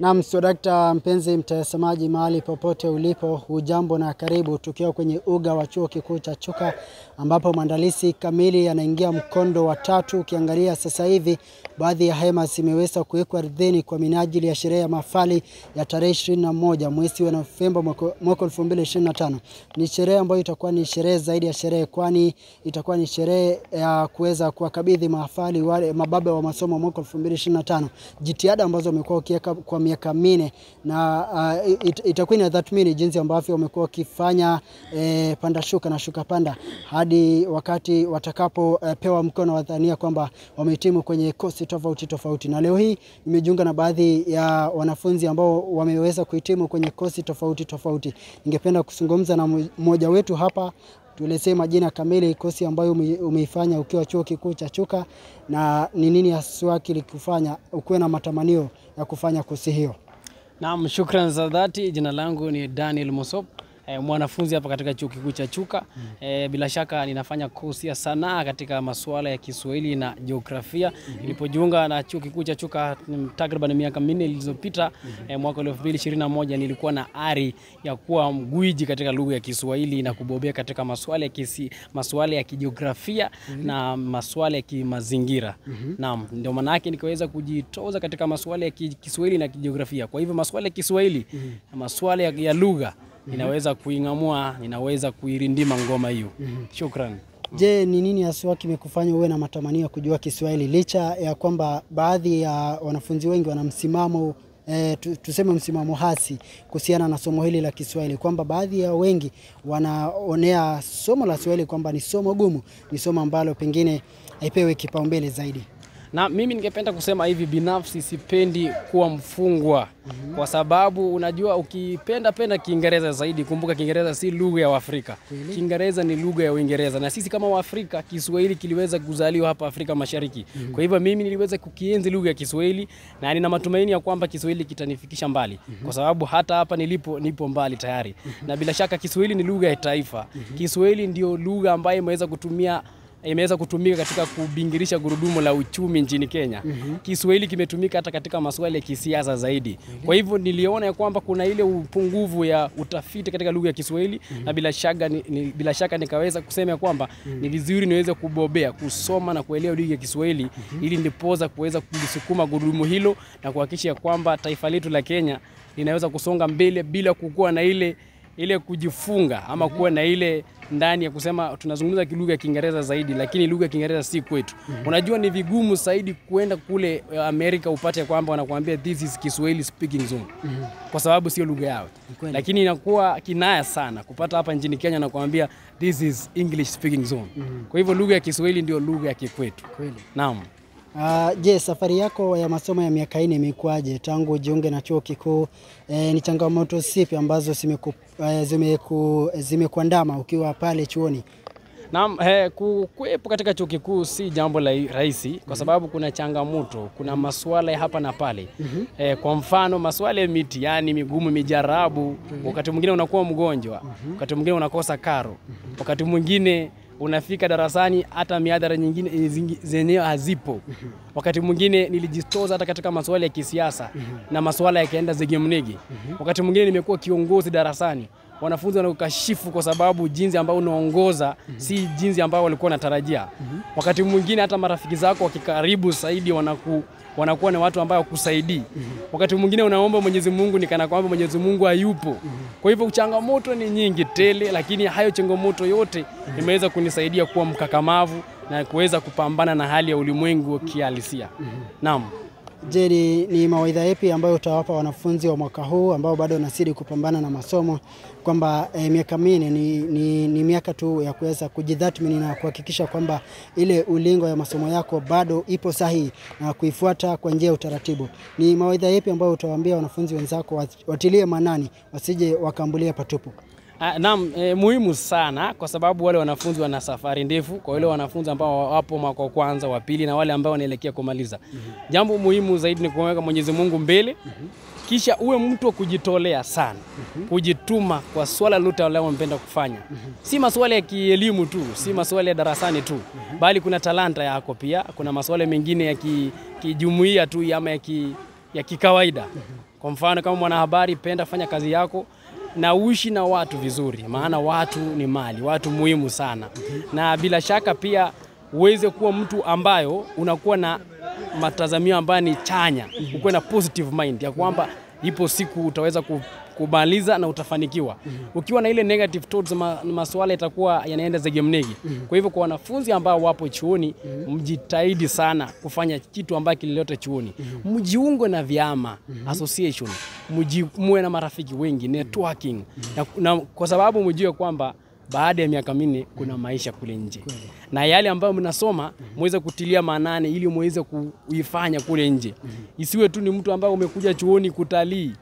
Naam, Sodakta mpenzi mtazamaji mahali popote ulipo, hujambo na karibu tukiwa kwenye uga wa chuo kikuu cha Chuka ambapo maandalizi kamili yanaingia mkondo wa tatu. Ukiangalia sasa hivi baadhi ya hema zimeweza kuwekwa ardhini kwa minajili ya sherehe ya mahafali ya tarehe 21 mwezi wa Novemba mwaka 2025. Ni sherehe ambayo itakuwa ni sherehe zaidi ya sherehe, kwani itakuwa ni sherehe ya kuweza kuwakabidhi mahafali wale mababe wa masomo mwaka 2025. Jitihada ambazo wamekuwa wakiweka kwa miaka 4 na itakuwa inatathmini jinsi ambavyo wamekuwa wakifanya panda shuka na shuka panda hadi wakati watakapo pewa mkono wa dhania kwamba wamehitimu kwenye kosi tofauti. Na leo hii nimejiunga na baadhi ya wanafunzi ambao wameweza kuhitimu kwenye kosi tofauti. Ningependa kuzungumza na mmoja wetu hapa, tuelezee majina kamili, kosi ambayo umeifanya ukiwa chuo kikuu cha Chuka na ni nini haswa kilikufanya ukuwe na matamanio ya kufanya kosi hiyo. Naam, shukrani za dhati. Jina langu ni Daniel Mosop, mwanafunzi hapa katika chuo kikuu cha Chuka. Bila shaka ninafanya kosi ya sanaa katika masuala ya Kiswahili na jiografia. Nilipojiunga na chuo kikuu cha Chuka takriban miaka 4 ilizopita, mwaka 2021, nilikuwa na ari ya kuwa mgwiji katika lugha ya Kiswahili na kubobea katika masuala ya kijiografia na masuala ya kimazingira. Naam, ndio maana yake nikaweza kujitoza katika masuala ya Kiswahili na kijiografia. Kwa hivyo masuala ya Kiswahili na masuala ya lugha ninaweza kuingamua, ninaweza kuirindima ngoma hiyo. Shukrani. Je, ni nini haswa kimekufanya uwe na matamanio ya kujua Kiswahili licha ya kwamba baadhi ya wanafunzi wengi wana msimamo tuseme msimamo hasi kuhusiana na somo hili la Kiswahili, kwamba baadhi ya wengi wanaonea somo la Kiswahili kwamba ni somo gumu, ni somo ambalo pengine haipewi kipaumbele zaidi? Na mimi ningependa kusema hivi, binafsi sipendi kuwa mfungwa, kwa sababu unajua ukipenda Kiingereza zaidi, kumbuka Kiingereza si lugha ya Afrika. Kiingereza ni lugha ya Uingereza, na sisi kama Waafrika Kiswahili kiliweza kuzaliwa hapa Afrika Mashariki. Kwa hivyo mimi niliweza kukienzi lugha ya Kiswahili na nina matumaini ya kwamba Kiswahili kitanifikisha mbali, kwa sababu hata hapa nipo mbali tayari. Na bila shaka Kiswahili ni lugha ya taifa. Kiswahili ndio lugha ambayo imeweza kutumika katika kubingirisha gurudumu la uchumi nchini Kenya. Kiswahili kimetumika hata katika masuala ya kisiasa zaidi. Kwa hivyo niliona ya kwamba kuna ile upungufu ya utafiti katika lugha ya Kiswahili, na bila shaka nikaweza kusema ya kwamba ni vizuri niweze kubobea kusoma na kuelewa lugha ya Kiswahili ili ndipoza kuweza kulisukuma gurudumu hilo na kuhakikisha kwamba taifa letu la Kenya linaweza kusonga mbele bila kukua na ile kujifunga ama kuwa na ile ndani ya kusema tunazungumza lugha ya Kiingereza zaidi, lakini lugha ya Kiingereza si kwetu. Unajua ni vigumu zaidi kuenda kule Amerika upate kwamba wanakuambia this is Kiswahili speaking zone, kwa sababu sio lugha yao. Lakini inakuwa kinaya sana kupata hapa nchini Kenya na kuambia this is English speaking zone. Kwa hivyo lugha ya Kiswahili ndio lugha ya kikwetu. Naam. Je, safari yako ya masomo ya miaka 4 imekuaje tangu ujiunge na chuo kikuu? Ni changamoto zipi ambazo zimekuandama ukiwa pale chuoni? Naam, kuwepo katika chuo kikuu si jambo la rahisi, kwa sababu kuna changamoto, kuna masuala ya hapa na pale. Kwa mfano masuala ya mitihani migumu, mijarabu, wakati mwingine unakuwa mgonjwa, wakati mwingine unakosa karo, wakati mwingine unafika darasani hata miadhara nyingine zenyewe hazipo. Wakati mwingine nilijitoza hata katika masuala ya kisiasa na masuala ya kaenda zegemnegi. Wakati mwingine nimekuwa kiongozi darasani, wanafunzi wanakashifu kwa sababu jinsi ambao unaongoza si jinsi ambao walikuwa wanatarajia. Wakati mwingine hata marafiki zako wakikaribu zaidi wanakuwa ni watu ambao kusaidii. Wakati mwingine unaomba Mwenyezi Mungu ni kana kwamba Mwenyezi Mungu hayupo. Kwa hivyo changamoto ni nyingi tele, lakini hayo changamoto yote imeweza kunisaidia kuwa mkakamavu na kuweza kupambana na hali ya ulimwengu kihalisia. Naam. Je, ni mawaidha yapi ambayo utawapa wanafunzi wa mwaka huu ambao bado wanazidi kupambana na masomo, kwamba miaka 4 ni miaka tu ya kuweza kujidhatmini na kuhakikisha kwamba ile ulingo ya masomo yako bado ipo sahihi na kuifuata kwa njia ya utaratibu? Ni mawaidha yapi ambayo utawaambia wanafunzi wenzako watilie manani wasije wakambulia patupu? Naam, muhimu sana, kwa sababu wale wanafunzi wana safari ndefu, kwa wale wanafunzi ambao wapo mwaka wa kwanza, wa pili na wale ambao wanaelekea kumaliza. Jambo muhimu zaidi ni kuweka Mwenyezi Mungu mbele, kisha uwe mtu wa kujitolea sana, kujituma kwa swala lote ambalo unapenda kufanya. Si masuala ya kielimu tu, si masuala ya darasani tu, bali kuna talanta yako pia, kuna masuala mengine ya kijumuiya tu ama ya kikawaida. Kwa mfano kama mwanahabari, penda fanya kazi yako na uishi na watu vizuri, maana watu ni mali, watu muhimu sana. Na bila shaka pia uweze kuwa mtu ambayo unakuwa na matazamio ambayo ni chanya, ukuwe na positive mind ya kwamba ipo siku utaweza kumaliza na utafanikiwa. Ukiwa na ile negative thoughts, masuala yatakuwa yanaenda zegemnegi. Kwa hivyo kwa wanafunzi ambao wapo chuoni, mjitahidi sana kufanya kitu ambacho kilileta chuoni. Mjiunge na vyama, association, muwe na marafiki wengi, networking. Na kwa sababu mjue kwamba baada ya miaka 4 kuna maisha kule nje. Na yale ambayo mnasoma muweze kutilia maanani ili muweze kuifanya kule nje. Isiwe tu ni mtu ambaye umekuja chuoni kutalii.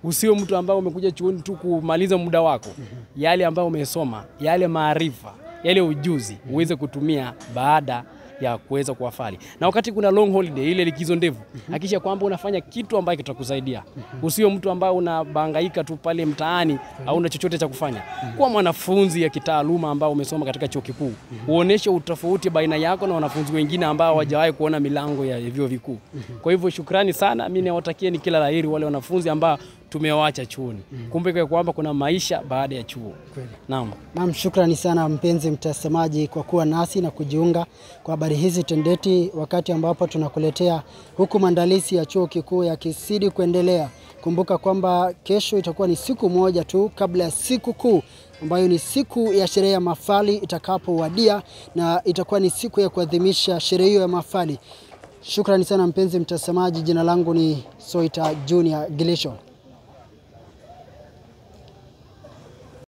Usiwe mtu ambaye umekuja chuoni tu kumaliza muda wako. Yale ambayo umesoma, yale maarifa, yale ujuzi uweze kutumia baada ya kuweza kuwafali. Na wakati kuna long holiday, ile likizo ndefu, hakikisha kwamba unafanya kitu ambacho kitakusaidia. Usiwe mtu ambaye unabangaika tu pale mtaani au una chochote cha kufanya. Kuwa mwanafunzi ya kitaaluma ambao umesoma katika chuo kikuu, uoneshe utofauti baina yako na wanafunzi wengine ambao hawajawahi kuona milango ya vyuo vikuu. Kwa hivyo shukrani sana, mimi nawatakia ni kila laheri wale wanafunzi ambao tumewaacha chuoni. Kumbuka kwamba kuna maisha baada ya chuo. Naam. Naam, shukrani sana mpenzi mtazamaji kwa kuwa nasi na kujiunga kwa habari hizi tendeti wakati ambapo tunakuletea huku maandalizi ya chuo kikuu yakizidi kuendelea. Kumbuka kwamba kesho itakuwa ni siku moja tu kabla ya siku kuu ambayo ni siku ya sherehe ya mahafali itakapowadia, na itakuwa ni siku ya kuadhimisha sherehe hiyo ya mahafali. Shukrani sana mpenzi mtazamaji, jina langu ni Soita Junior Gilisho.